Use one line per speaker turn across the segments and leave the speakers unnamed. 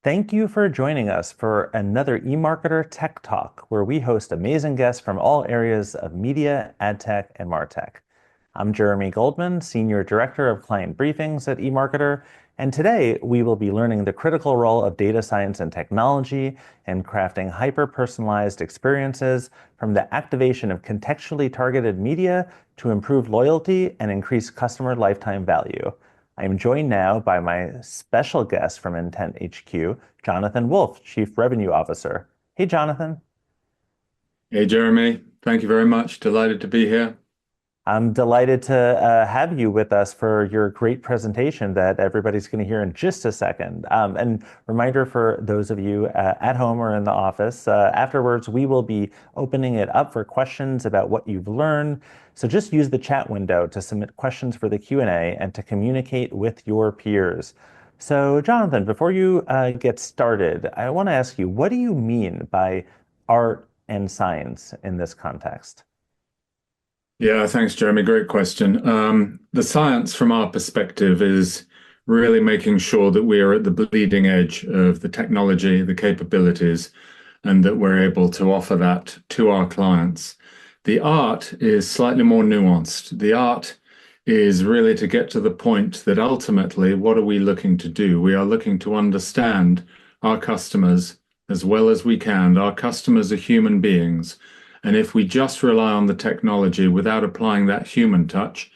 Thank you for joining us for another eMarketer Tech Talk, where we host amazing guests from all areas of media, ad tech, and MarTech. I'm Jeremy Goldman, Senior Director of Client Briefings at eMarketer, and today we will be learning the critical role of data science and technology in crafting hyper-personalized experiences, from the activation of contextually targeted media to improve loyalty and increase customer lifetime value. I am joined now by my special guest from Intent HQ, Jonathan Woolf, Chief Revenue Officer. Hey, Jonathan.
Hey, Jeremy. Thank you very much. Delighted to be here.
I'm delighted to have you with us for your great presentation that everybody's going to hear in just a second. And reminder for those of you at home or in the office, afterwards we will be opening it up for questions about what you've learned. So just use the chat window to submit questions for the Q&A and to communicate with your peers. So Jonathan, before you get started, I want to ask you, what do you mean by art and science in this context?
Yeah, thanks, Jeremy. Great question. The science from our perspective is really making sure that we are at the bleeding edge of the technology, the capabilities, and that we're able to offer that to our clients. The art is slightly more nuanced. The art is really to get to the point that ultimately, what are we looking to do? We are looking to understand our customers as well as we can. Our customers are human beings. And if we just rely on the technology without applying that human touch,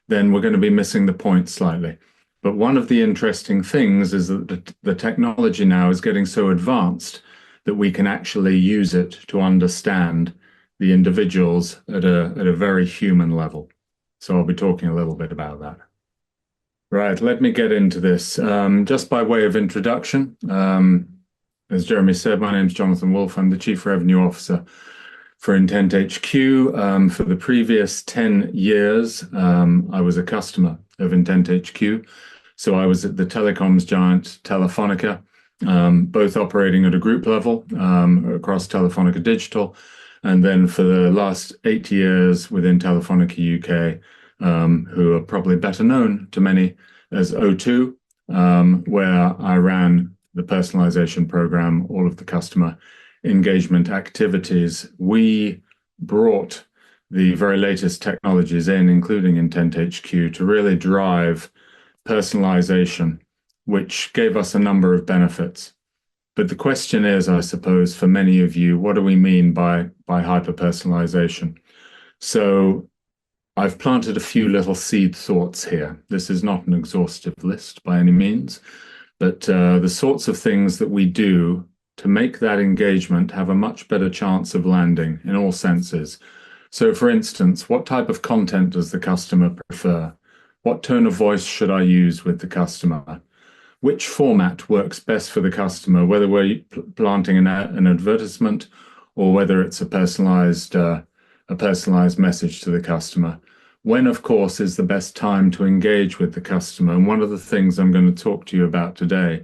then we're going to be missing the point slightly. But one of the interesting things is that the technology now is getting so advanced that we can actually use it to understand the individuals at a very human level. So I'll be talking a little bit about that. Right, let me get into this. Just by way of introduction, as Jeremy said, my name is Jonathan Woolf. I'm the Chief Revenue Officer for Intent HQ. For the previous 10 years, I was a customer of Intent HQ. So I was at the telecoms giant Telefonica, both operating at a group level across Telefonica Digital. And then for the last 8 years within Telefonica UK, who are probably better known to many as O2, where I ran the personalization program, all of the customer engagement activities. We brought the very latest technologies in, including Intent HQ, to really drive personalization, which gave us a number of benefits. But the question is, I suppose, for many of you, what do we mean by hyper-personalization? So I've planted a few little seed thoughts here. This is not an exhaustive list by any means, but the sorts of things that we do to make that engagement have a much better chance of landing in all senses. So for instance, what type of content does the customer prefer? What tone of voice should I use with the customer? Which format works best for the customer, whether we're planting an advertisement or whether it's a personalized message to the customer? When, of course, is the best time to engage with the customer? And one of the things I'm going to talk to you about today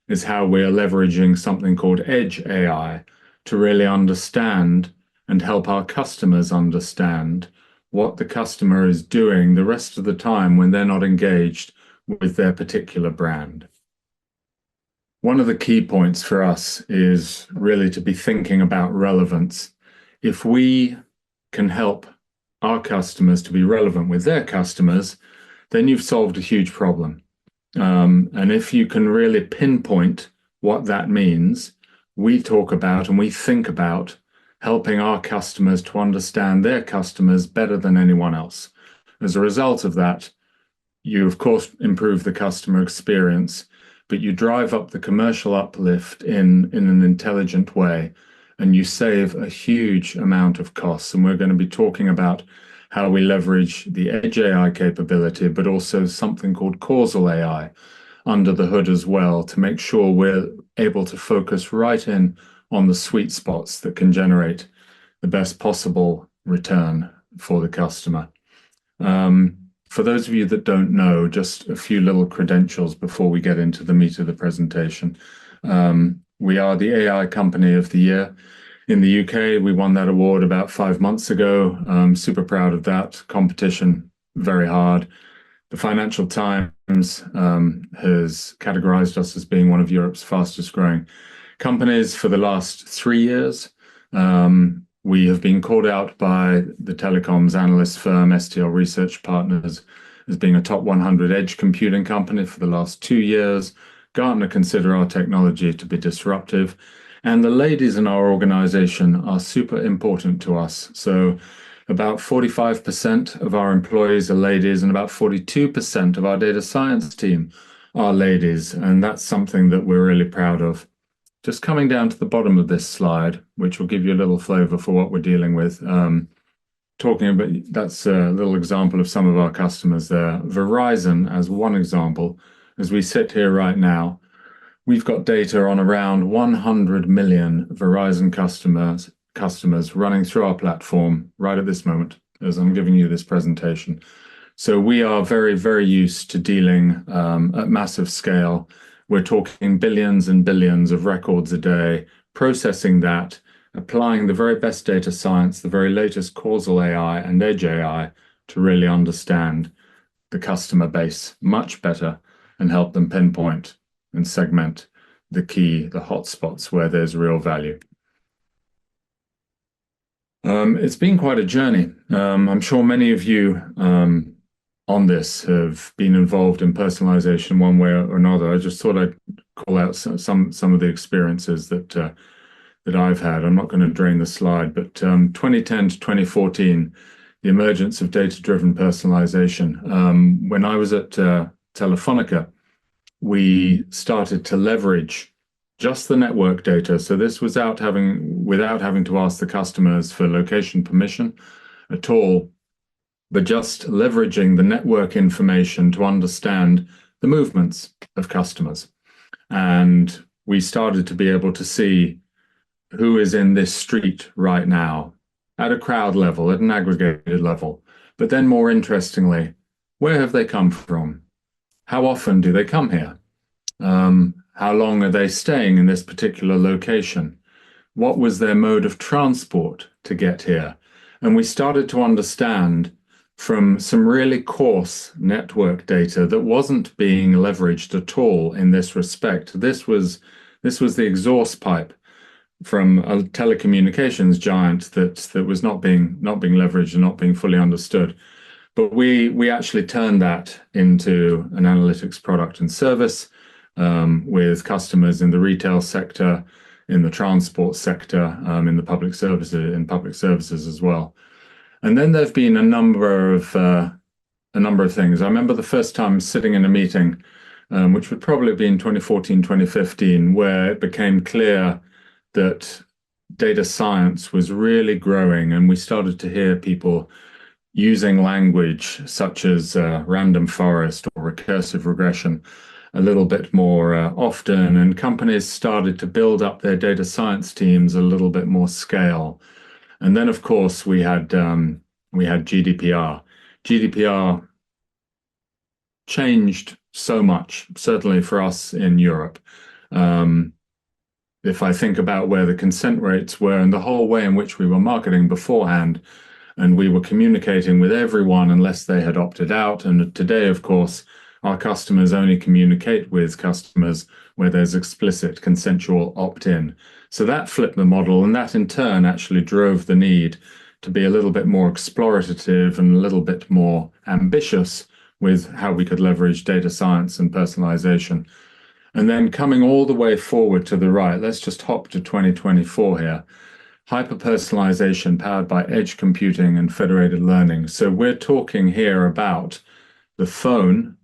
is how we are leveraging something called Edge AI to really understand and help our customers understand what the customer is doing the rest of the time when they're not engaged with their particular brand. One of the key points for us is really to be thinking about relevance. If we can help our customers to be relevant with their customers, then you've solved a huge problem. And if you can really pinpoint what that means, we talk about and we think about helping our customers to understand their customers better than anyone else. As a result of that, you, of course, improve the customer experience, but you drive up the commercial uplift in an intelligent way, and you save a huge amount of costs. And we're going to be talking about how we leverage the Edge AI capability, but also something called Causal AI under the hood as well, to make sure we're able to focus right in on the sweet spots that can generate the best possible return for the customer. For those of you that don't know, just a few little credentials before we get into the meat of the presentation. We are the AI Company of the Year in the UK. We won that award about 5 months ago. I'm super proud of that. Competition, very hard. The Financial Times has categorized us as being one of Europe's fastest growing companies for the last 3 years. We have been called out by the telecoms analyst firm STL Research Partners as being a top 100 edge computing company for the last 2 years. Gartner consider our technology to be disruptive. And the ladies in our organization are super important to us. So about 45% of our employees are ladies, and about 42% of our data science team are ladies. And that's something that we're really proud of. Just coming down to the bottom of this slide, which will give you a little flavor for what we're dealing with. Talking about that's a little example of some of our customers there. Verizon, as one example, as we sit here right now, we've got data on around 100 million Verizon customers running through our platform right at this moment as I'm giving you this presentation. So we are very, very used to dealing at massive scale. We're talking billions and billions of records a day, processing that, applying the very best data science, the very latest causal AI and edge AI to really understand the customer base much better and help them pinpoint and segment the hotspots where there's real value. It's been quite a journey. I'm sure many of you on this have been involved in personalization one way or another. I just thought I'd call out some of the experiences that I've had. I'm not going to drain the slide, but 2010 to 2014, the emergence of data-driven personalization. When I was at Telefonica, we started to leverage just the network data. So this was without having to ask the customers for location permission at all, but just leveraging the network information to understand the movements of customers. And we started to be able to see who is in this street right now at a crowd level, at an aggregated level. But then more interestingly, where have they come from? How often do they come here? How long are they staying in this particular location? What was their mode of transport to get here? And we started to understand from some really coarse network data that wasn't being leveraged at all in this respect. This was the exhaust pipe from a telecommunications giant that was not being leveraged and not being fully understood. But we actually turned that into an analytics product and service with customers in the retail sector, in the transport sector, in public services as well. And then there've been a number of things. I remember the first time sitting in a meeting, which would probably have been 2014, 2015, where it became clear that data science was really growing, and we started to hear people using language such as random forest or recursive regression a little bit more often, and companies started to build up their data science teams a little bit more scale. And then, of course, we had GDPR. GDPR changed so much, certainly for us in Europe. If I think about where the consent rates were and the whole way in which we were marketing beforehand, and we were communicating with everyone unless they had opted out. And today, of course, our customers only communicate with customers where there's explicit consensual opt-in. So that flipped the model, and that in turn actually drove the need to be a little bit more explorative and a little bit more ambitious with how we could leverage data science and personalization. And then coming all the way forward to the right, let's just hop to 2024 here. Hyper-personalization powered by edge computing and federated learning. So we're talking here about the phone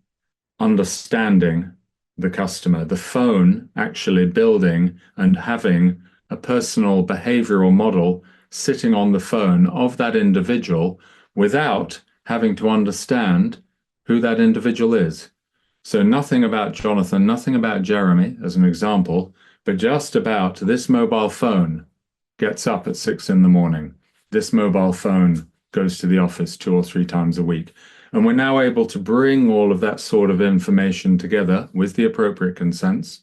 understanding the customer, the phone actually building and having a personal behavioral model sitting on the phone of that individual without having to understand who that individual is. So nothing about Jonathan, nothing about Jeremy as an example, but just about this mobile phone gets up at 6 a.m. This mobile phone goes to the office 2 or 3 times a week. And we're now able to bring all of that sort of information together with the appropriate consents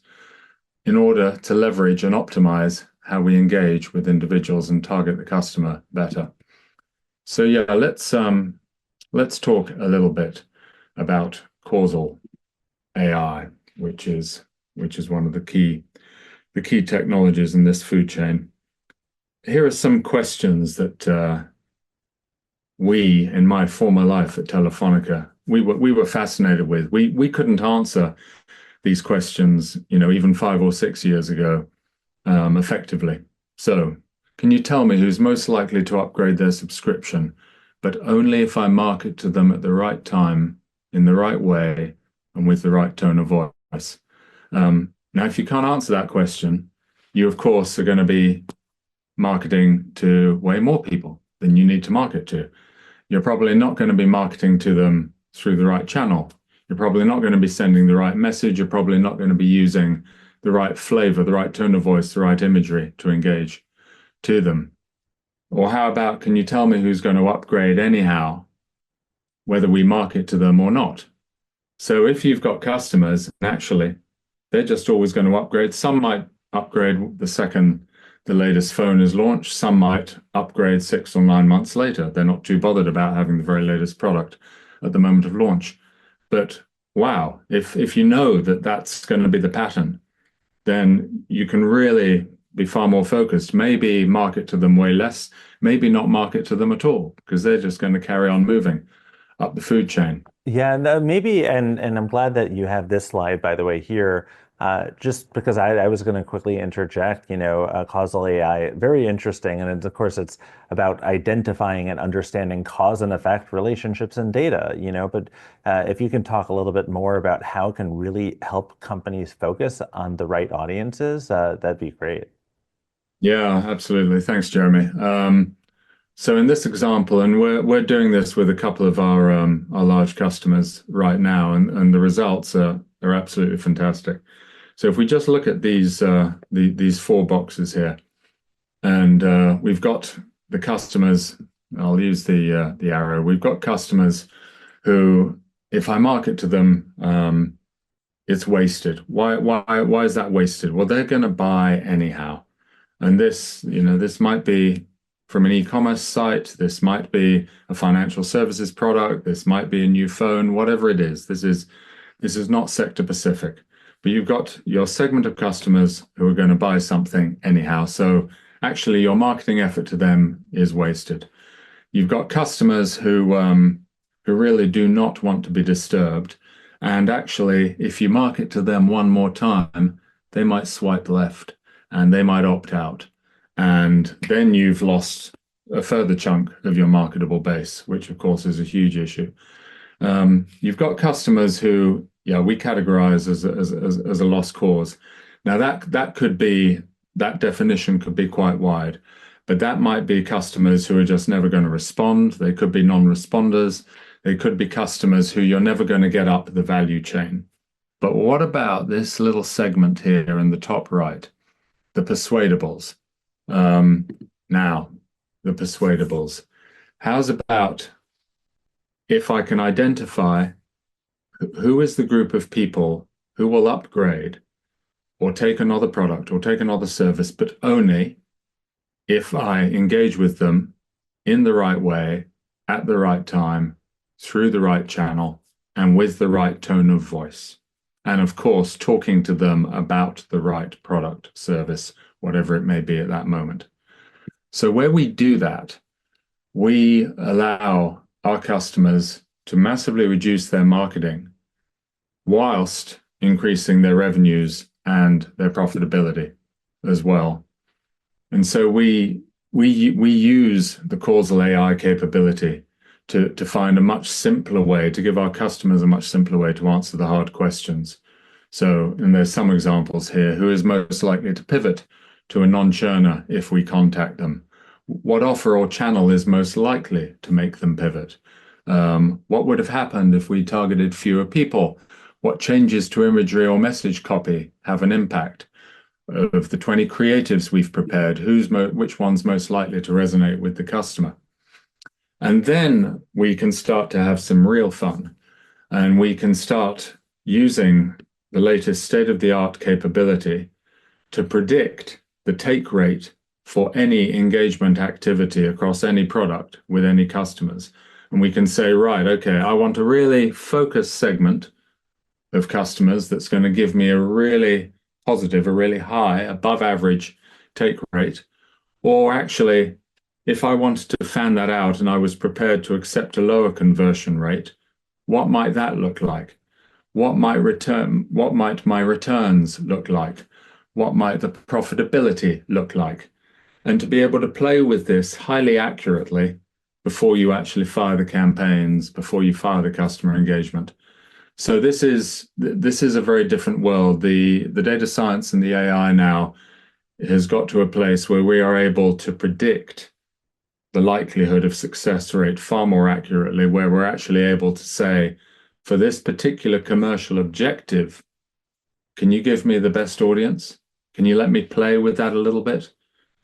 in order to leverage and optimize how we engage with individuals and target the customer better. So yeah, let's talk a little bit about causal. AI, which is one of the key technologies in this food chain. Here are some questions that we, in my former life at Telefonica, we were fascinated with. We couldn't answer these questions, even 5 or 6 years ago, effectively. So, can you tell me who's most likely to upgrade their subscription, but only if I market to them at the right time, in the right way, and with the right tone of voice? Now, if you can't answer that question, you, of course, are going to be marketing to way more people than you need to market to. You're probably not going to be marketing to them through the right channel. You're probably not going to be sending the right message. You're probably not going to be using the right flavor, the right tone of voice, the right imagery to engage to them. Or how about, can you tell me who's going to upgrade anyhow, whether we market to them or not? So if you've got customers, naturally, they're just always going to upgrade. Some might upgrade the second the latest phone is launched. Some might upgrade 6 or 9 months later. They're not too bothered about having the very latest product at the moment of launch. But wow, if you know that that's going to be the pattern, then you can really be far more focused. Maybe market to them way less, maybe not market to them at all, because they're just going to carry on moving up the food chain.
Yeah, maybe, and I'm glad that you have this slide, by the way, here, just because I was going to quickly interject, causal AI, very interesting. And of course, it's about identifying and understanding cause and effect relationships and data, but if you can talk a little bit more about how it can really help companies focus on the right audiences, that'd be great.
Yeah, absolutely. Thanks, Jeremy. So in this example, and we're doing this with a couple of our large customers right now, and the results are absolutely fantastic. So if we just look at these 4 boxes here, and we've got the customers. I'll use the arrow. We've got customers who, if I market to them, it's wasted. Why is that wasted? Well, they're going to buy anyhow. And this might be from an e-commerce site, this might be a financial services product, this might be a new phone, whatever it is. This is not sector specific, but you've got your segment of customers who are going to buy something anyhow. So actually, your marketing effort to them is wasted. You've got customers who really do not want to be disturbed, and actually, if you market to them one more time, they might swipe left and they might opt out. And then you've lost a further chunk of your marketable base, which of course is a huge issue. You've got customers who, yeah, we categorize as a lost cause. Now that definition could be quite wide, but that might be customers who are just never going to respond. They could be non-responders. They could be customers who you're never going to get up the value chain. But what about this little segment here in the top right? The persuadables. Now, the persuadables. How's about if I can identify who is the group of people who will upgrade or take another product or take another service, but only if I engage with them in the right way, at the right time, through the right channel, and with the right tone of voice. And of course, talking to them about the right product, service, whatever it may be at that moment. So where we do that, we allow our customers to massively reduce their marketing whilst increasing their revenues and their profitability as well. And so we use the causal AI capability to find a much simpler way, to give our customers a much simpler way to answer the hard questions. So, and there's some examples here. Who is most likely to pivot to a non-churner if we contact them? What offer or channel is most likely to make them pivot? What would have happened if we targeted fewer people? What changes to imagery or message copy have an impact? Of the 20 creatives we've prepared, which one's most likely to resonate with the customer? And then we can start to have some real fun, and we can start using the latest state-of-the-art capability to predict the take rate for any engagement activity across any product with any customers. And we can say, right, okay, I want a really focused segment of customers that's going to give me a really positive, a really high, above average take rate? Or actually, if I wanted to fan that out and I was prepared to accept a lower conversion rate, what might that look like? What might my returns look like? What might the profitability look like? And to be able to play with this highly accurately before you actually fire the campaigns, before you fire the customer engagement. So this is a very different world. The data science and the AI now has got to a place where we are able to predict the likelihood of success rate far more accurately, where we're actually able to say, for this particular commercial objective, can you give me the best audience? Can you let me play with that a little bit?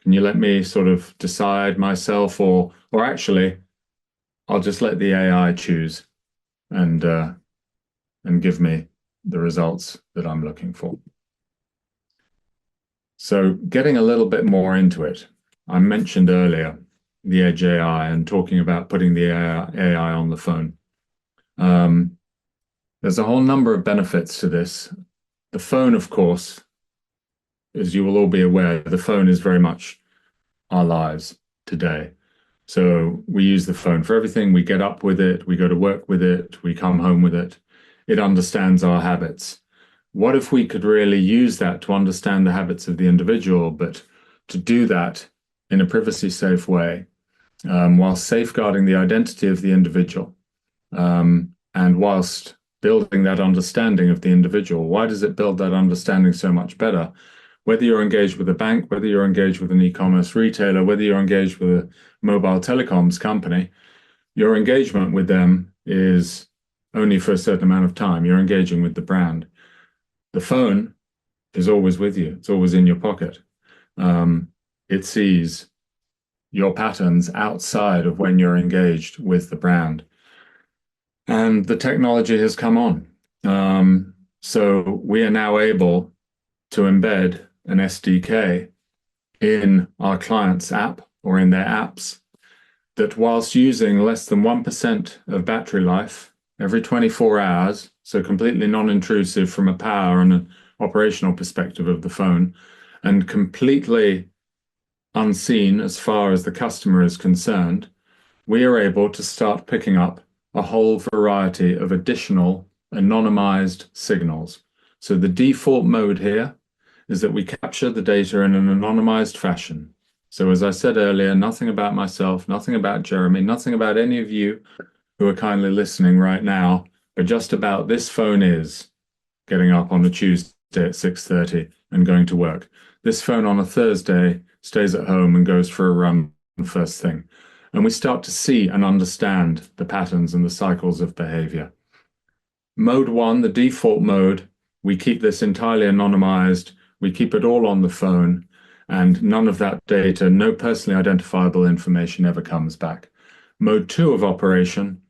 Can you let me sort of decide myself, or actually, I'll just let the AI choose and give me the results that I'm looking for. So getting a little bit more into it, I mentioned earlier the Edge AI and talking about putting the AI on the phone. There's a whole number of benefits to this. The phone, of course, as you will all be aware, the phone is very much our lives today. So we use the phone for everything. We get up with it, we go to work with it, we come home with it. It understands our habits. What if we could really use that to understand the habits of the individual, but to do that in a privacy safe way, while safeguarding the identity of the individual, and whilst building that understanding of the individual? Why does it build that understanding so much better? Whether you're engaged with a bank, whether you're engaged with an e-commerce retailer, whether you're engaged with a mobile telecoms company, your engagement with them is only for a certain amount of time. You're engaging with the brand. The phone is always with you. It's always in your pocket. It sees your patterns outside of when you're engaged with the brand. And the technology has come on. So we are now able to embed an SDK in our client's app or in their apps that, whilst using less than 1% of battery life every 24 hours, so completely non-intrusive from a power and an operational perspective of the phone, and completely unseen as far as the customer is concerned, we are able to start picking up a whole variety of additional anonymized signals. So the default mode here is that we capture the data in an anonymized fashion. So as I said earlier, nothing about myself, nothing about Jeremy, nothing about any of you who are kindly listening right now, but just about this phone is getting up on a Tuesday at 6:30 and going to work. This phone on a Thursday stays at home and goes for a run first thing. And we start to see and understand the patterns and the cycles of behavior. Mode one, the default mode, we keep this entirely anonymized. We keep it all on the phone, and none of that data, no personally identifiable information ever comes back. Mode two of operation,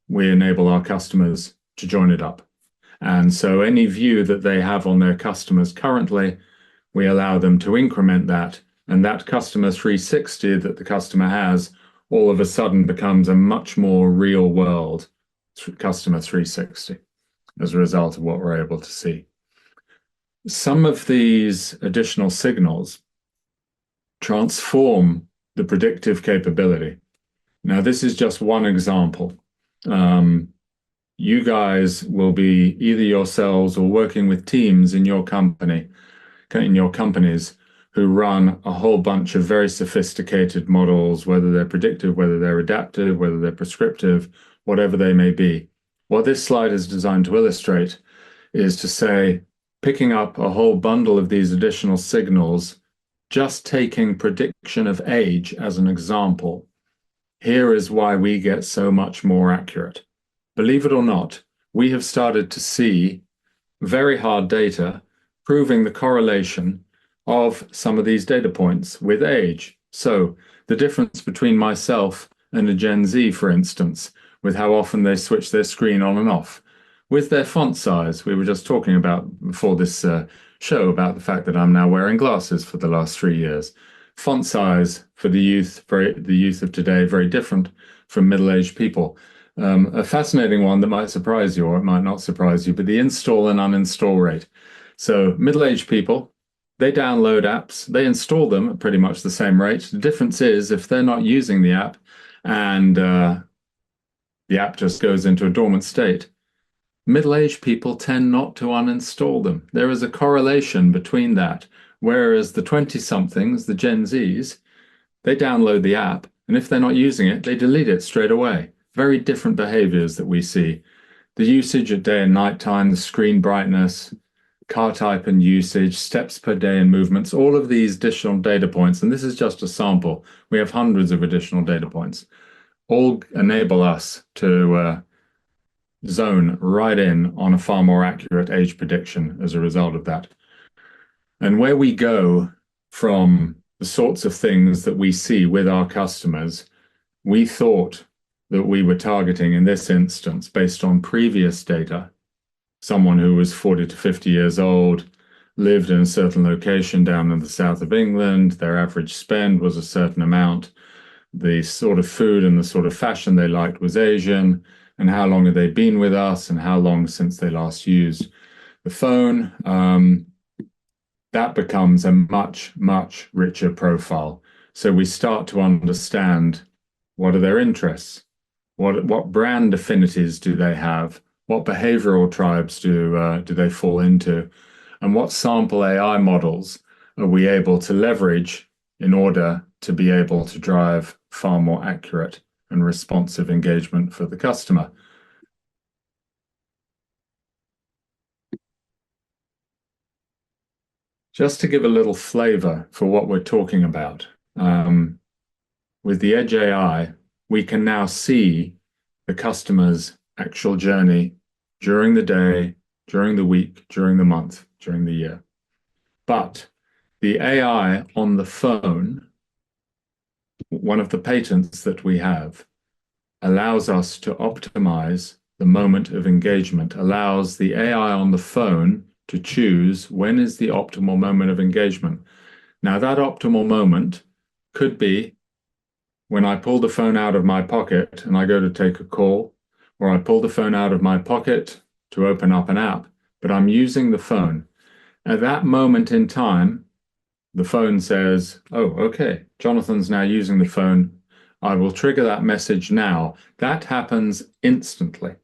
we enable our customers to join it up. And so any view that they have on their customers currently, we allow them to increment that, and that customer 360 that the customer has all of a sudden becomes a much more real world customer 360 as a result of what we're able to see. Some of these additional signals transform the predictive capability. Now, this is just one example. You guys will be either yourselves or working with teams in your company, in your companies, who run a whole bunch of very sophisticated models, whether they're predictive, whether they're adaptive, whether they're prescriptive, whatever they may be. What this slide is designed to illustrate is to say, picking up a whole bundle of these additional signals, just taking prediction of age as an example, here is why we get so much more accurate. Believe it or not, we have started to see very hard data proving the correlation of some of these data points with age. So the difference between myself and a Gen Z, for instance, with how often they switch their screen on and off, with their font size. We were just talking about before this show about the fact that I'm now wearing glasses for the last 3 years. Font size for the youth of today, very different from middle-aged people. A fascinating one that might surprise you or it might not surprise you, but the install and uninstall rate. So middle-aged people, they download apps, they install them at pretty much the same rate. The difference is if they're not using the app and the app just goes into a dormant state, middle-aged people tend not to uninstall them. There is a correlation between that, whereas the 20-somethings, the Gen Zs, they download the app, and if they're not using it, they delete it straight away. Very different behaviors that we see. The usage at day and night time, the screen brightness, car type and usage, steps per day and movements, all of these additional data points, and this is just a sample. We have hundreds of additional data points, all enable us to zone right in on a far more accurate age prediction as a result of that. And where we go from the sorts of things that we see with our customers, we thought that we were targeting in this instance based on previous data, someone who was 40 to 50 years old, lived in a certain location down in the south of England, their average spend was a certain amount, the sort of food and the sort of fashion they liked was Asian, and how long had they been with us and how long since they last used the phone. That becomes a much, much richer profile. So we start to understand what are their interests, what brand affinities do they have, what behavioral tribes do they fall into, and what sample AI models are we able to leverage in order to be able to drive far more accurate and responsive engagement for the customer. Just to give a little flavor for what we're talking about, with the Edge AI, we can now see the customer's actual journey during the day, during the week, during the month, during the year. But the AI on the phone, one of the patents that we have, allows us to optimize the moment of engagement, allows the AI on the phone to choose when is the optimal moment of engagement. Now, that optimal moment could be when I pull the phone out of my pocket and I go to take a call, or I pull the phone out of my pocket to open up an app, but I'm using the phone. At that moment in time, the phone says, oh, okay, Jonathan's now using the phone. I will trigger that message now. That happens instantly.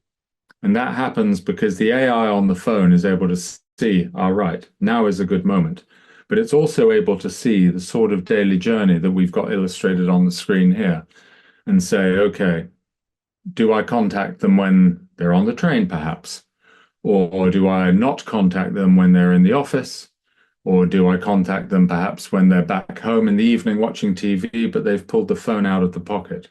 And that happens because the AI on the phone is able to see, all right, now is a good moment. But it's also able to see the sort of daily journey that we've got illustrated on the screen here and say, okay, do I contact them when they're on the train, perhaps? Or do I not contact them when they're in the office? Or do I contact them perhaps when they're back home in the evening watching TV, but they've pulled the phone out of the pocket?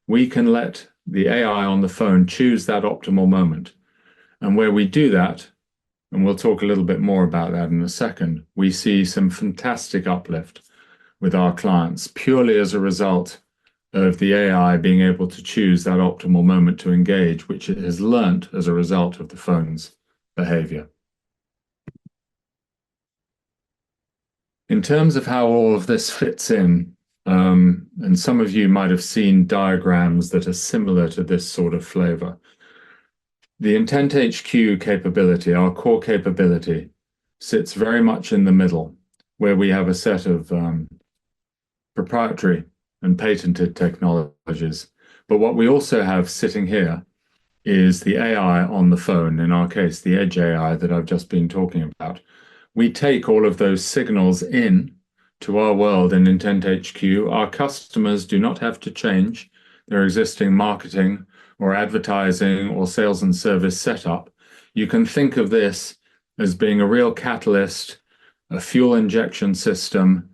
We can let the AI on the phone choose that optimal moment. And where we do that, and we'll talk a little bit more about that in a second, we see some fantastic uplift with our clients purely as a result of the AI being able to choose that optimal moment to engage, which it has learnt as a result of the phone's behavior. In terms of how all of this fits in, and some of you might have seen diagrams that are similar to this sort of flavor. The Intent HQ capability, our core capability, sits very much in the middle, where we have a set of proprietary and patented technologies. But what we also have sitting here is the AI on the phone, in our case, the Edge AI that I've just been talking about. We take all of those signals in to our world in Intent HQ. Our customers do not have to change their existing marketing or advertising or sales and service setup. You can think of this as being a real catalyst, a fuel injection system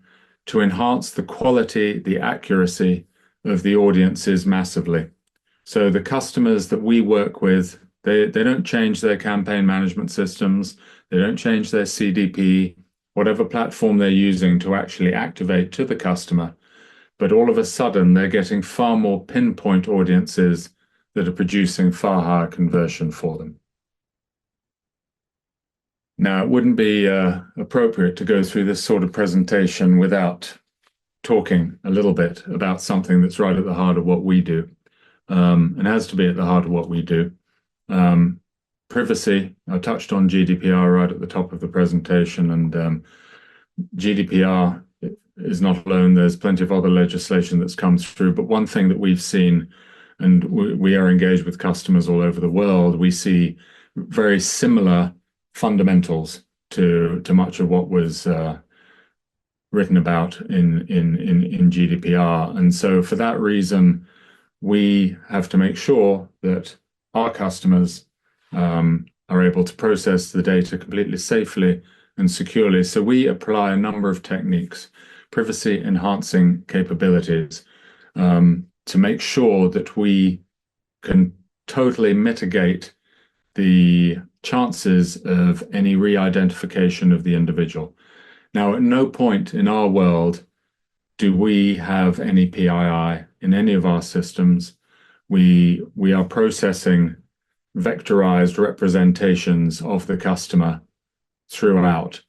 to enhance the quality, the accuracy of the audiences massively. So the customers that we work with, they don't change their campaign management systems, they don't change their CDP, whatever platform they're using to actually activate to the customer. But all of a sudden, they're getting far more pinpoint audiences that are producing far higher conversion for them. Now, it wouldn't be appropriate to go through this sort of presentation without talking a little bit about something that's right at the heart of what we do. and has to be at the heart of what we do. Um, Privacy, I touched on GDPR right at the top of the presentation, and GDPR is not alone. There's plenty of other legislation that's come through. But one thing that we've seen, and we are engaged with customers all over the world, we see very similar fundamentals to much of what was written about in GDPR. And so for that reason, we have to make sure that our customers are able to process the data completely safely and securely. So we apply a number of techniques, privacy enhancing capabilities, to make sure that we can totally mitigate the chances of any re-identification of the individual. Now, at no point in our world do we have any PII in any of our systems. We are processing vectorized representations of the customer throughout,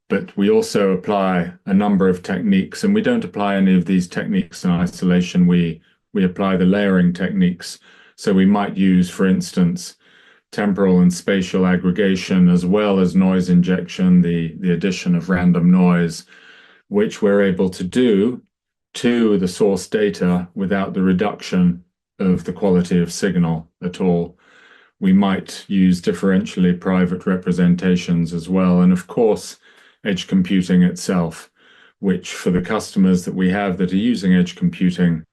but we also apply a number of techniques, and we don't apply any of these techniques in isolation. We apply the layering techniques. So we might use, for instance, temporal and spatial aggregation, as well as noise injection, the addition of random noise, which we're able to do to the source data without the reduction of the quality of signal at all. We might use differentially private representations as well. And of course, edge computing itself, which for the customers that we have that are using edge computing,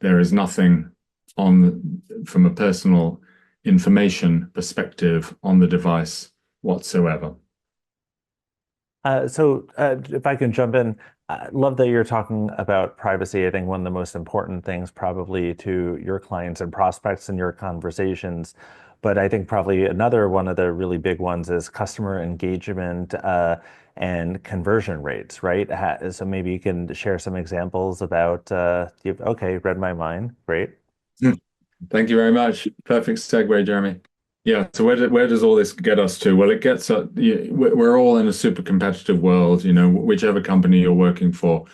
there is nothing on from a personal information perspective on the device whatsoever.
If I can jump in, I love that you're talking about privacy. I think one of the most important things probably to your clients and prospects in your conversations. But I think probably another one of the really big ones is customer engagement and conversion rates, right? So maybe you can share some examples about, okay, read my mind. Great.
Thank you very much. Perfect segue, Jeremy. Yeah, so where does all this get us to? Well, it gets we're all in a super competitive world, whichever company you're working for,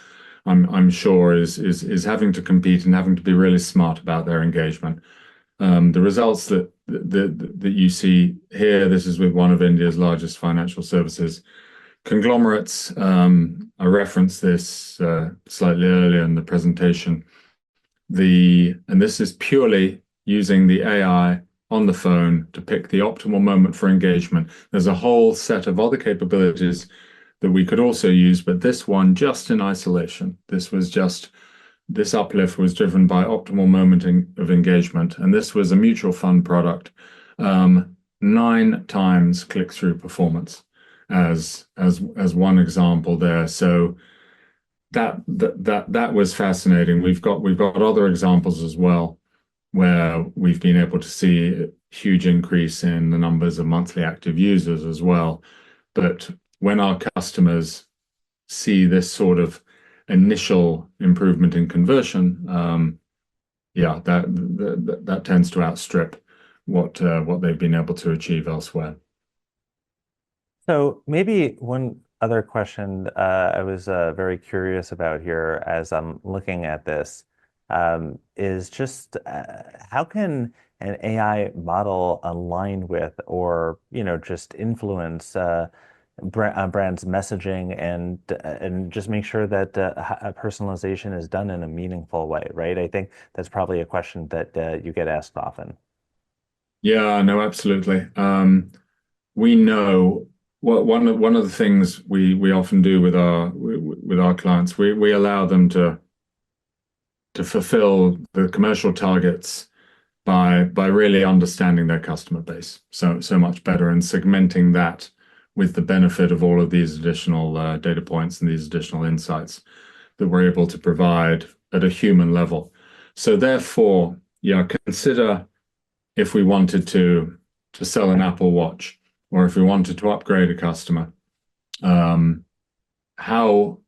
I'm sure is having to compete and having to be really smart about their engagement. The results that you see here, this is with one of India's largest financial services conglomerates. I referenced this slightly earlier in the presentation. And this is purely using the AI on the phone to pick the optimal moment for engagement. There's a whole set of other capabilities that we could also use, but this one just in isolation. This uplift was driven by optimal moment of engagement, and this was a mutual fund product. 9 times click-through performance as one example there. So that was fascinating. We've got other examples as well where we've been able to see a huge increase in the numbers of monthly active users as well. But when our customers see this sort of initial improvement in conversion, yeah, that tends to outstrip what they've been able to achieve elsewhere.
So maybe one other question I was very curious about here as I'm looking at this is just how can an AI model align with or just influence brand's messaging and just make sure that personalization is done in a meaningful way, right? I think that's probably a question that you get asked often.
Yeah, no, absolutely. We know one of the things we often do with our clients, we allow them to fulfill the commercial targets by really understanding their customer base so much better and segmenting that with the benefit of all of these additional data points and these additional insights that we're able to provide at a human level. So therefore, yeah, consider if we wanted to sell an Apple Watch or if we wanted to upgrade a customer, how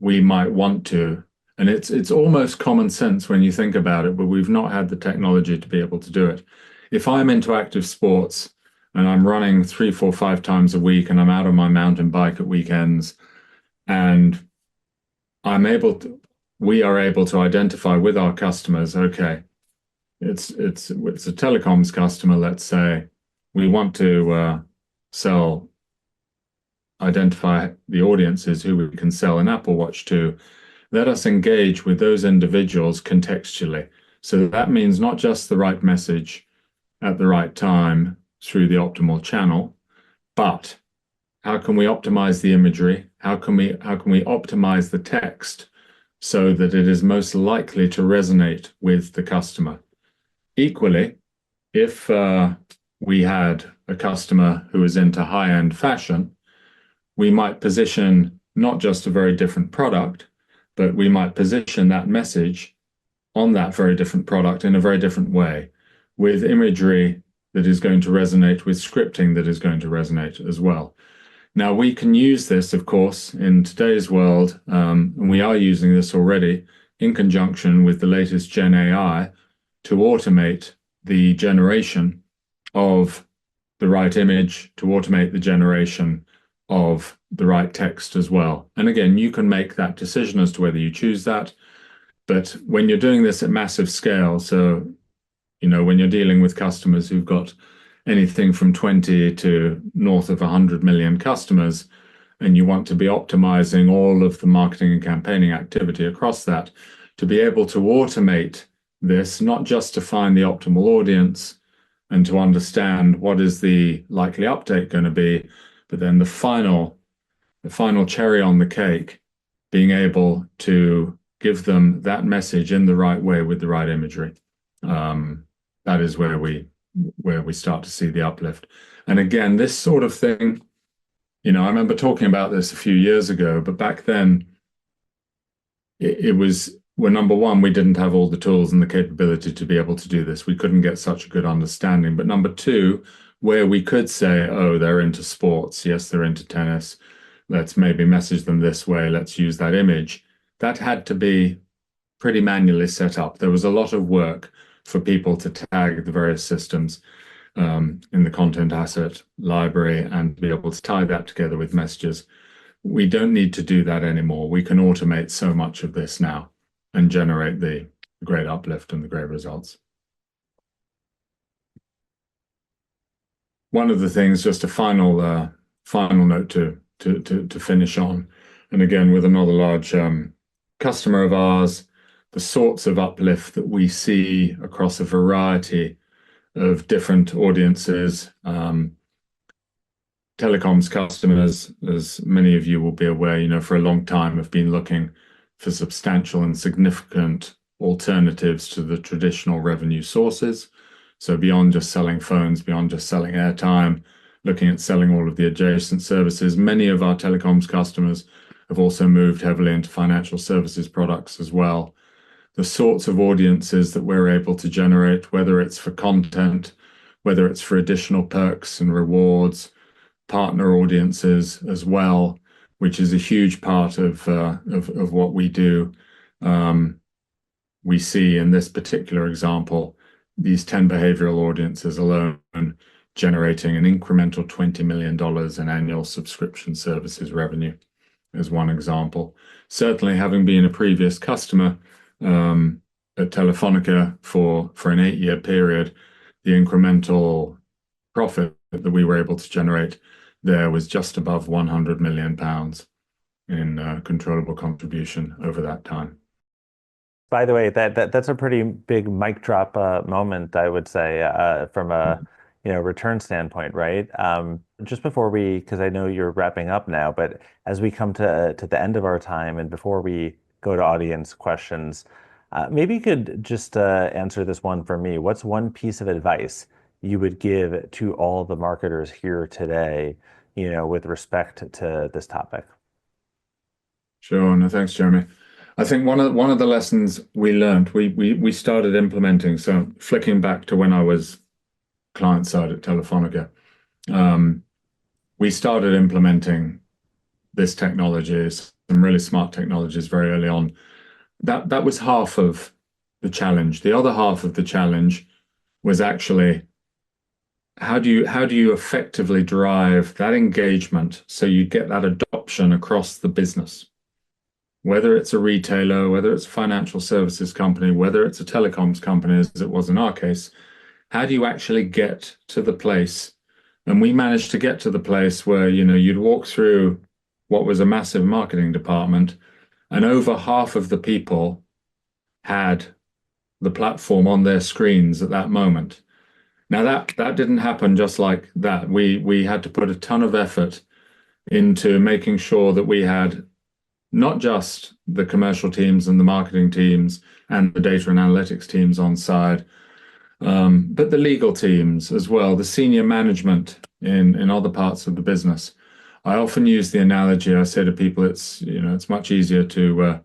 we might want to. And it's almost common sense when you think about it, but we've not had the technology to be able to do it. If I'm into active sports and I'm running 3, 4, 5 times a week and I'm out on my mountain bike at weekends and we are able to identify with our customers, okay, it's a telecoms customer, let's say. We want to sell, identify the audiences who we can sell an Apple Watch to. Let us engage with those individuals contextually. So that means not just the right message at the right time through the optimal channel, but how can we optimize the imagery? How can we optimize the text so that it is most likely to resonate with the customer? Equally, if we had a customer who is into high-end fashion, we might position not just a very different product, but we might position that message on that very different product in a very different way, with imagery that is going to resonate, with scripting that is going to resonate as well. Now, we can use this, of course, in today's world, and we are using this already in conjunction with the latest Gen AI to automate the generation of the right image, to automate the generation of the right text as well. And again, you can make that decision as to whether you choose that. But when you're doing this at massive scale, so when you're dealing with customers who've got anything from 20 to north of 100 million customers, and you want to be optimizing all of the marketing and campaigning activity across that, to be able to automate this, not just to find the optimal audience and to understand what is the likely uptake going to be, but then the final cherry on the cake, being able to give them that message in the right way with the right imagery. That is where we start to see the uplift. And again, this sort of thing, I remember talking about this a few years ago, but back then it was, well, number one, we didn't have all the tools and the capability to be able to do this. We couldn't get such a good understanding. But number two, where we could say, oh, they're into sports. Yes, they're into tennis. Let's maybe message them this way. Let's use that image. That had to be pretty manually set up. There was a lot of work for people to tag the various systems in the content asset library and be able to tie that together with messages. We don't need to do that anymore. We can automate so much of this now and generate the great uplift and the great results. One of the things, just a final note to finish on, and again with another large customer of ours, the sorts of uplift that we see across a variety of different audiences. Telecoms customers, as many of you will be aware, for a long time have been looking for substantial and significant alternatives to the traditional revenue sources. So beyond just selling phones, beyond just selling airtime, looking at selling all of the adjacent services, many of our telecoms customers have also moved heavily into financial services products as well. The sorts of audiences that we're able to generate, whether it's for content, whether it's for additional perks and rewards, partner audiences as well, which is a huge part of what we do. We see in this particular example, these 10 behavioral audiences alone generating an incremental $20 million in annual subscription services revenue, as one example. Certainly, having been a previous customer at Telefonica for an 8-year period, the incremental profit that we were able to generate there was just above 100 million pounds in controllable contribution over that time.
By the way, that's a pretty big mic drop moment, I would say, from a return standpoint, right? Just before because I know you're wrapping up now, but as we come to the end of our time and before we go to audience questions, maybe you could just answer this one for me. What's one piece of advice you would give to all the marketers here today, with respect to this topic?
Sure. No, thanks, Jeremy. I think one of the lessons we learned, we started implementing. So flicking back to when I was client side at Telefonica, we started implementing this technology, some really smart technologies very early on. That was half of the challenge. The other half of the challenge was actually how do you effectively drive that engagement so you get that adoption across the business? whether it's a retailer, whether it's a financial services company, whether it's a telecoms company, as it was in our case, how do you actually get to the place? And we managed to get to the place where, you'd walk through what was a massive marketing department, and over half of the people had the platform on their screens at that moment. Now that didn't happen just like that. We had to put a ton of effort into making sure that we had not just the commercial teams and the marketing teams and the data and analytics teams on side, but the legal teams as well, the senior management in other parts of the business. I often use the analogy. I say to people, it's much easier to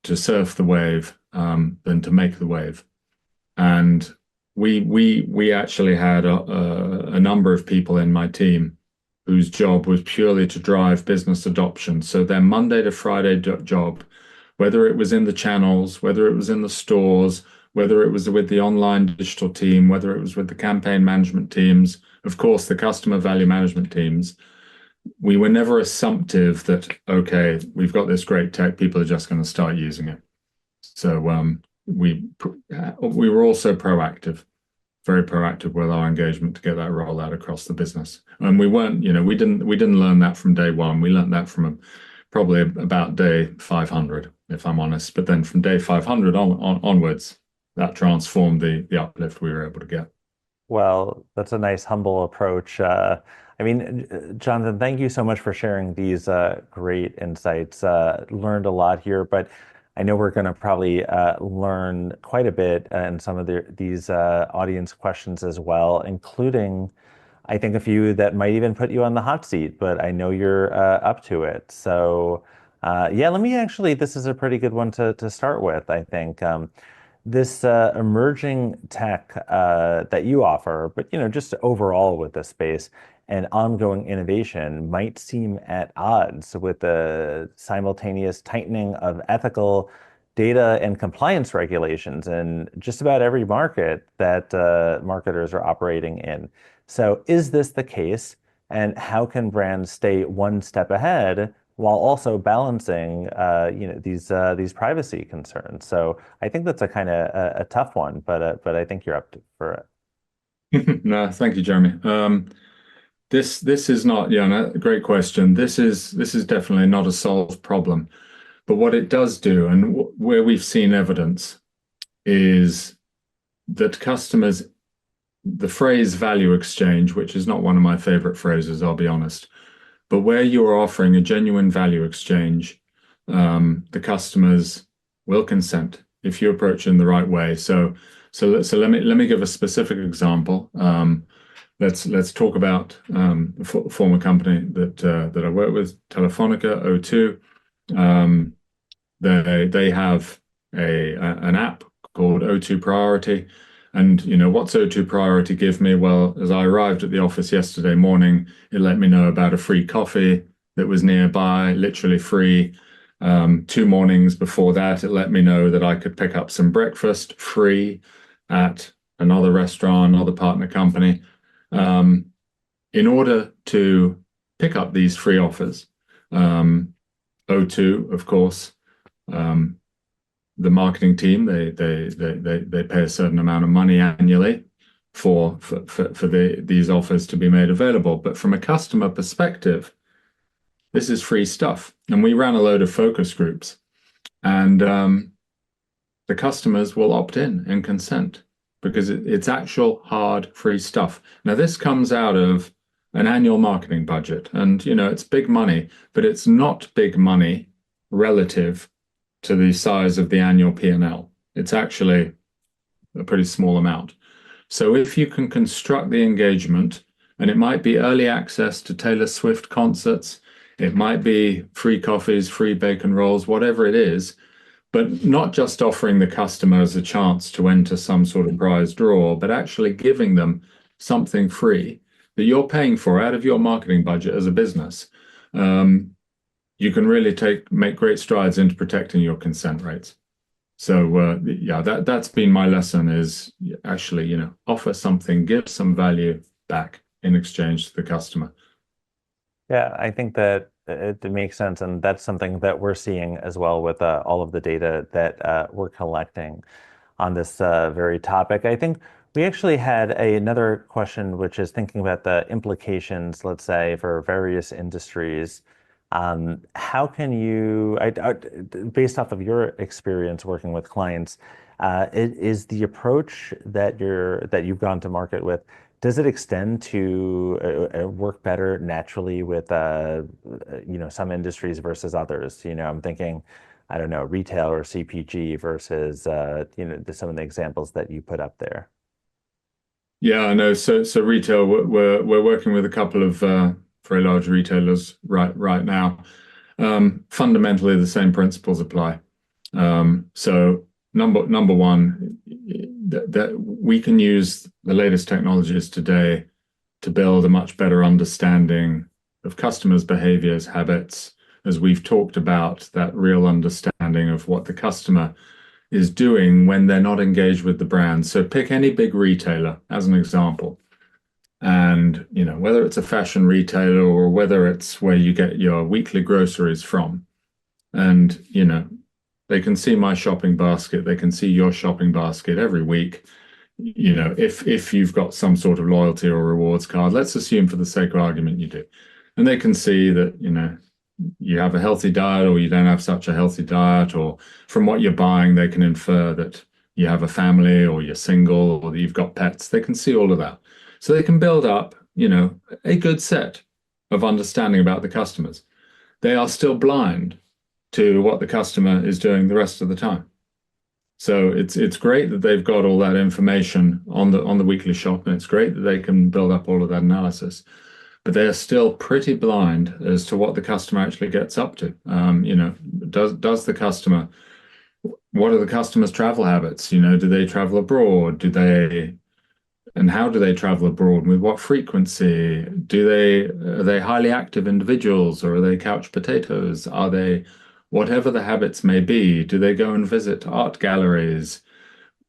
surf the wave than to make the wave. And we actually had a number of people in my team whose job was purely to drive business adoption. So their Monday to Friday job, whether it was in the channels, whether it was in the stores, whether it was with the online digital team, whether it was with the campaign management teams, of course, the customer value management teams, we were never assumptive that, okay, we've got this great tech, people are just going to start using it. So we were also proactive, very proactive with our engagement to get that roll out across the business. And we weren't, we didn't learn that from day one. We learned that from probably about day 500, if I'm honest. But then from day 500 onwards, that transformed the uplift we were able to get.
Well, that's a nice, humble approach. Jonathan, thank you so much for sharing these great insights. Learned a lot here, but I know we're going to probably learn quite a bit in some of these audience questions as well, including, I think, a few that might even put you on the hot seat, but I know you're up to it. So, yeah, this is a pretty good one to start with, I think. This emerging tech that you offer, but just overall with the space and ongoing innovation might seem at odds with the simultaneous tightening of ethical data and compliance regulations in just about every market that marketers are operating in. So, is this the case? And how can brands stay one step ahead while also balancing, these privacy concerns? So I think that's a kind of a tough one, but I think you're for it.
No, thank you, Jeremy. This is not, yeah, no, great question. This is definitely not a solved problem. But what it does do, and where we've seen evidence, is that customers, the phrase value exchange, which is not one of my favorite phrases, I'll be honest, but where you are offering a genuine value exchange, the customers will consent if you approach in the right way. So let me give a specific example. Let's talk about a former company that I work with, Telefonica O2. They have an app called O2 Priority. And what's O2 Priority give me? Well, as I arrived at the office yesterday morning, it let me know about a free coffee that was nearby, literally free. 2 mornings before that, it let me know that I could pick up some breakfast free at another restaurant, another partner company. In order to pick up these free offers, O2, of course, the marketing team, they pay a certain amount of money annually for these offers to be made available. But from a customer perspective, this is free stuff. And we ran a load of focus groups, and the customers will opt in and consent because it's actual hard free stuff. Now, this comes out of an annual marketing budget, and it's big money, but it's not big money relative to the size of the annual P&L. It's actually a pretty small amount. So if you can construct the engagement, and it might be early access to Taylor Swift concerts, it might be free coffees, free bacon rolls, whatever it is, but not just offering the customers a chance to enter some sort of prize draw, but actually giving them something free that you're paying for out of your marketing budget as a business. You can really make great strides into protecting your consent rates. So yeah, that's been my lesson, is actually, offer something, give some value back in exchange to the customer.
Yeah, I think that it makes sense, and that's something that we're seeing as well with all of the data that we're collecting on this very topic. I think we actually had another question, which is thinking about the implications, let's say, for various industries. How can you, based off of your experience working with clients, is the approach that you've gone to market with, does it extend to work better naturally with some industries versus others? I'm thinking, I don't know, retail or CPG versus some of the examples that you put up there.
Yeah, I know. So retail, we're working with a couple of very large retailers right now. Fundamentally, the same principles apply. So number one, that we can use the latest technologies today to build a much better understanding of customers' behaviors, habits, as we've talked about, that real understanding of what the customer is doing when they're not engaged with the brand. So pick any big retailer as an example. And, whether it's a fashion retailer or whether it's where you get your weekly groceries from. And, they can see my shopping basket, they can see your shopping basket every week. If you've got some sort of loyalty or rewards card, let's assume for the sake of argument you do. And they can see that, you have a healthy diet or you don't have such a healthy diet, or from what you're buying, they can infer that you have a family or you're single or that you've got pets. They can see all of that. So they can build up, a good set of understanding about the customers. They are still blind to what the customer is doing the rest of the time. So it's great that they've got all that information on the weekly shop, and it's great that they can build up all of that analysis. But they are still pretty blind as to what the customer actually gets up to. Does the customer, what are the customer's travel habits? Do they travel abroad? And how do they travel abroad? With what frequency? Are they highly active individuals, or are they couch potatoes? Are they, whatever the habits may be, do they go and visit art galleries?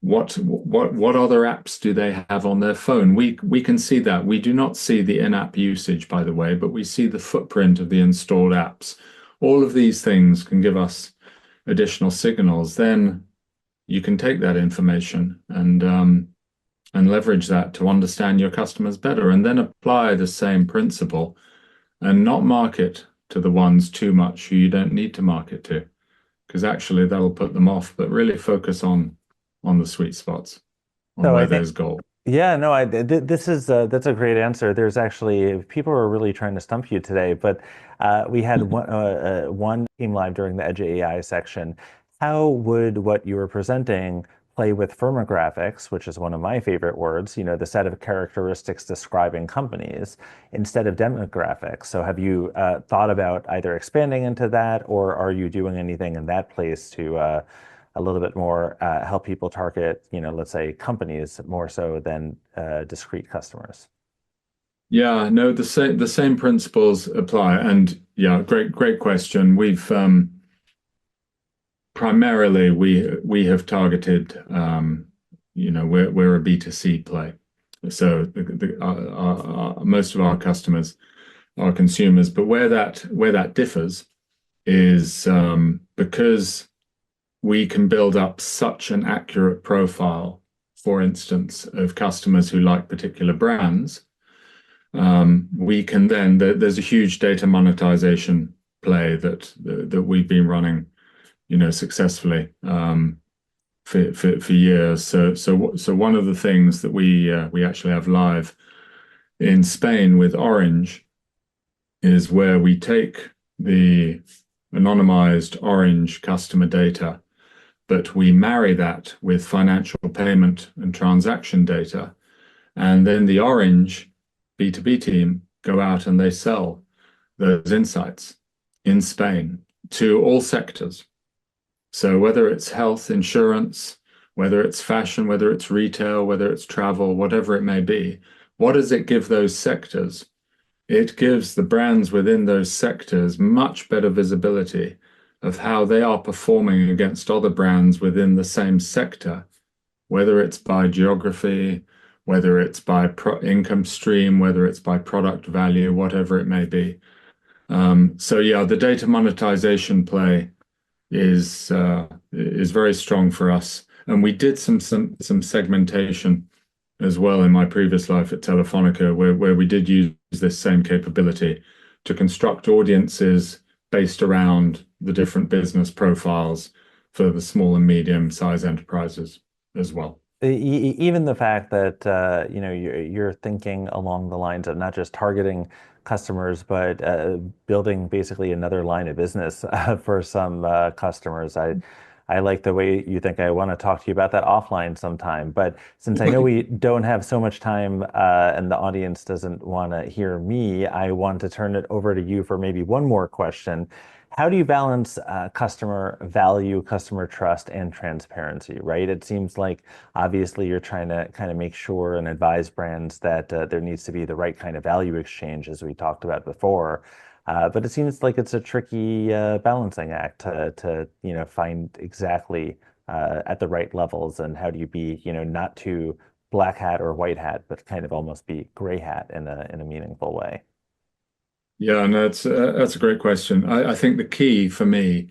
What other apps do they have on their phone? We can see that. We do not see the in-app usage, by the way, but we see the footprint of the installed apps. All of these things can give us additional signals. Then you can take that information and leverage that to understand your customers better, and then apply the same principle and not market to the ones too much who you don't need to market to, because actually that'll put them off, but really focus on the sweet spots, on
So I
where
think,
there's gold.
yeah, no, this is that's a great answer. There's actually people are really trying to stump you today, but we had one came live during the Edge AI section. How would what you were presenting play with firmographics, which is one of my favorite words, the set of characteristics describing companies instead of demographics? So have you thought about either expanding into that, or are you doing anything in that place to a little bit more help people target, let's say companies more so than discrete customers?
Yeah, no, the same principles apply. And yeah, great question. We've primarily we have targeted, we're a B2C play. So most of our customers are consumers, but where that differs is because we can build up such an accurate profile, for instance, of customers who like particular brands. We can then, there's a huge data monetization play that we've been running, successfully for years. So one of the things that we actually have live in Spain with Orange is where we take the anonymized Orange customer data, but we marry that with financial payment and transaction data. And then the Orange B2B team go out and they sell those insights in Spain to all sectors. So whether it's health insurance, whether it's fashion, whether it's retail, whether it's travel, whatever it may be, what does it give those sectors? It gives the brands within those sectors much better visibility of how they are performing against other brands within the same sector, whether it's by geography, whether it's by income stream, whether it's by product value, whatever it may be. So yeah, the data monetization play is very strong for us, and we did some segmentation as well in my previous life at Telefonica, where we did use this same capability to construct audiences based around the different business profiles for the small and medium-sized enterprises as well.
Even the fact that you're thinking along the lines of not just targeting customers, but building basically another line of business for some customers. I like the way you think. I want to talk to you about that offline sometime. But since I know we don't have so much time and the audience doesn't want to hear me, I want to turn it over to you for maybe one more question. How do you balance customer value, customer trust, and transparency, right? It seems like obviously you're trying to kind of make sure and advise brands that there needs to be the right kind of value exchange, as we talked about before. But it seems like it's a tricky balancing act to find exactly at the right levels, and how do you be, not too black hat or white hat, but kind of almost be gray hat in a meaningful way.
Yeah, no, that's a great question. I think the key for me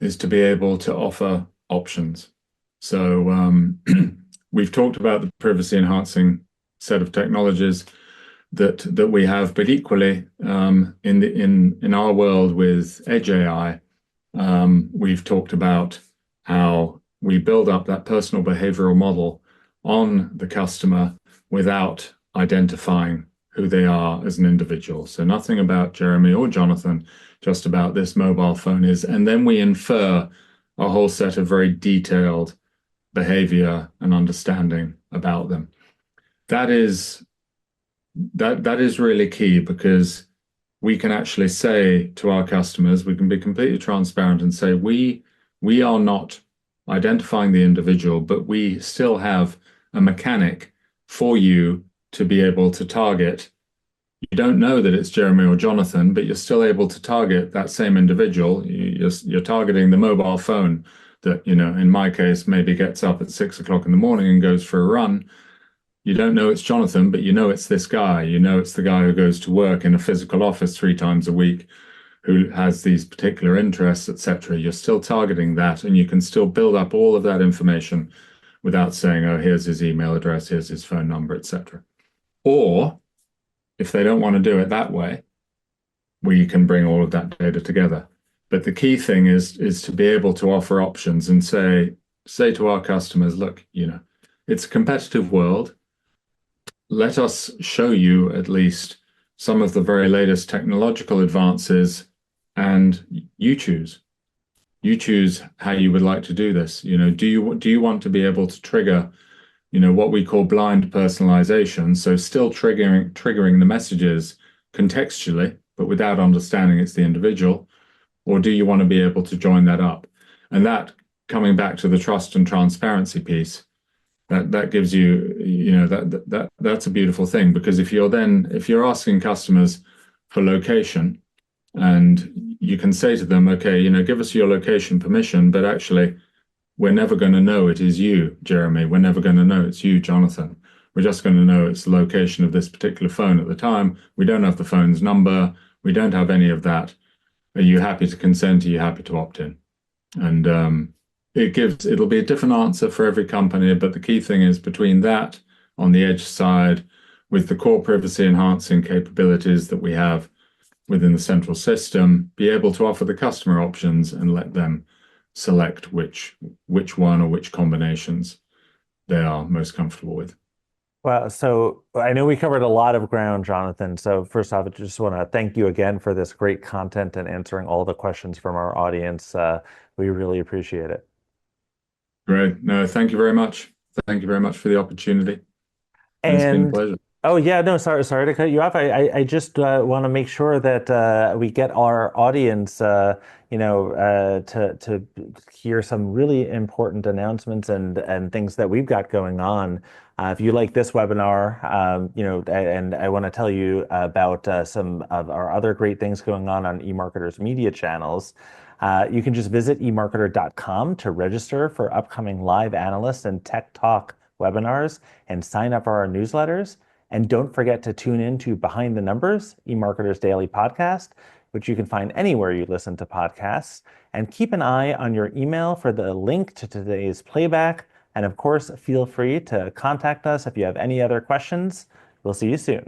is to be able to offer options. So we've talked about the privacy enhancing set of technologies that we have, but equally in our world with Edge AI, we've talked about how we build up that personal behavioral model on the customer without identifying who they are as an individual. So nothing about Jeremy or Jonathan, just about this mobile phone is. And then we infer a whole set of very detailed behavior and understanding about them. That is that is really key because we can actually say to our customers, we can be completely transparent and say we are not identifying the individual, but we still have a mechanic for you to be able to target. You don't know that it's Jeremy or Jonathan, but you're still able to target that same individual. You're targeting the mobile phone that, in my case, maybe gets up at 6 o'clock in the morning and goes for a run. You don't know it's Jonathan, but you know it's this guy. You know it's the guy who goes to work in a physical office 3 times a week, who has these particular interests, etc. You're still targeting that, and you can still build up all of that information without saying, oh, here's his email address, here's his phone number, etc. Or if they don't want to do it that way, we can bring all of that data together. But the key thing is to be able to offer options and say to our customers, look, it's a competitive world. Let us show you at least some of the very latest technological advances, and you choose. You choose how you would like to do this. Do you want to be able to trigger, what we call blind personalization? So still triggering the messages contextually, but without understanding it's the individual, or do you want to be able to join that up? And that, coming back to the trust and transparency piece, that gives you, that's a beautiful thing, because if you're asking customers for location, and you can say to them, okay, give us your location permission, but actually we're never going to know it is you, Jeremy. We're never going to know it's you, Jonathan. We're just going to know it's the location of this particular phone at the time. We don't have the phone's number. We don't have any of that. Are you happy to consent? Are you happy to opt in? And it'll be a different answer for every company, but the key thing is between that on the edge side with the core privacy enhancing capabilities that we have within the central system, be able to offer the customer options and let them select which one or which combinations they are most comfortable with.
Well, so I know we covered a lot of ground, Jonathan. So first off, I just want to thank you again for this great content and answering all the questions from our audience. We really appreciate it.
Great. No, thank you very much. Thank you very much for the opportunity. It's been a
And
pleasure.
oh yeah, no, sorry to cut you off. I just want to make sure that we get our audience, to hear some really important announcements and things that we've got going on. If you like this webinar, and I want to tell you about some of our other great things going on eMarketer's media channels. You can just visit eMarketer.com to register for upcoming live analyst and tech talk webinars and sign up for our newsletters. And don't forget to tune in to Behind the Numbers, eMarketer's daily podcast. which you can find anywhere you listen to podcasts. And keep an eye on your email for the link to today's playback. And of course, feel free to contact us if you have any other questions. We'll see you soon.